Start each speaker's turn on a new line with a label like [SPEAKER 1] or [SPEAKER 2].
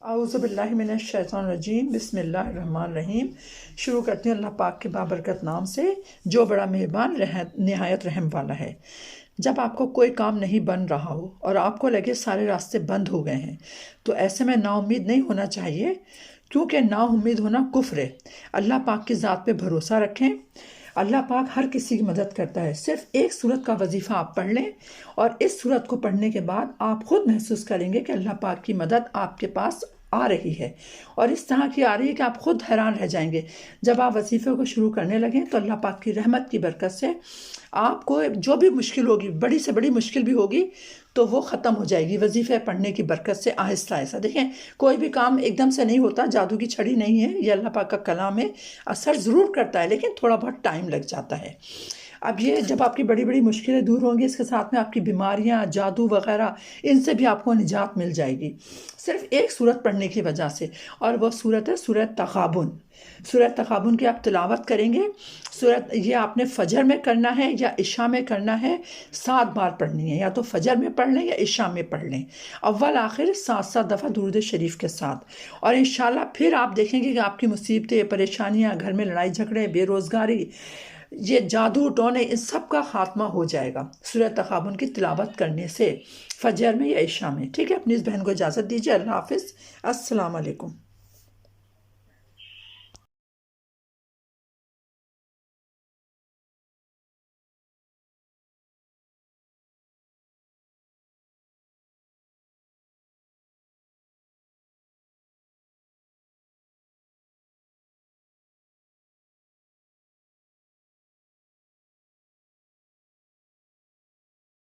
[SPEAKER 1] اعوذ باللہ من الشیطان الرجیم، بسم اللہ الرحمن الرحیم۔ شروع کرتے ہیں اللہ پاک کے بابرکت نام سے جو بڑا مہربان نہایت رحم والا ہے۔ جب آپ کو کوئی کام نہیں بن رہا ہو اور آپ کو لگے سارے راستے بند ہو گئے ہیں تو ایسے میں نا امید نہیں ہونا چاہیے، کیونکہ نا امید ہونا کفر ہے۔ اللہ پاک کی ذات پہ بھروسہ رکھیں۔ اللہ پاک ہر کسی کی مدد کرتا ہے۔ صرف ایک سورت کا وظیفہ آپ پڑھ لیں اور اس سورت کو پڑھنے کے بعد آپ خود محسوس کریں گے کہ اللہ پاک کی مدد آپ کے پاس آ رہی ہے، اور اس طرح کی آ رہی ہے کہ آپ خود حیران رہ جائیں گے۔ جب آپ وظیفے کو شروع کرنے لگیں تو اللہ پاک کی رحمت کی برکت سے آپ کو جو بھی مشکل ہوگی، بڑی سے بڑی مشکل بھی ہوگی، تو وہ ختم ہو جائے گی وظیفے پڑھنے کی برکت سے، آہستہ آہستہ۔ دیکھیں، کوئی بھی کام ایک دم سے نہیں ہوتا، جادو کی چھڑی نہیں ہے، یہ اللہ پاک کا کلام ہے۔ اثر ضرور کرتا ہے لیکن تھوڑا بہت ٹائم لگ جاتا ہے۔ اب یہ جب آپ کی بڑی بڑی مشکلیں دور ہوں گی، اس کے ساتھ میں آپ کی بیماریاں، جادو وغیرہ، ان سے بھی آپ کو نجات مل جائے گی صرف ایک سورت پڑھنے کی وجہ سے، اور وہ سورت ہے سورۃ تغابن۔ سورۃ تغابن کی آپ تلاوت کریں گے۔ سورت یہ آپ نے فجر میں کرنا ہے یا عشاء میں کرنا ہے، 7 بار پڑھنی ہے، یا تو فجر میں پڑھ لیں یا عشاء میں پڑھ لیں، اول آخر 7 دفعہ درود شریف کے ساتھ۔ اور انشاءاللہ پھر آپ دیکھیں گے کہ آپ کی مصیبتیں، پریشانیاں، گھر میں لڑائی جھگڑے، بے روزگاری، یہ جادو ٹونے، ان سب کا خاتمہ ہو جائے گا سورۃ تغابن کی تلاوت کرنے سے، فجر میں یا عشاء میں۔ ٹھیک ہے، اپنی اس بہن کو اجازت دیجیے۔ اللہ حافظ، السلام علیکم۔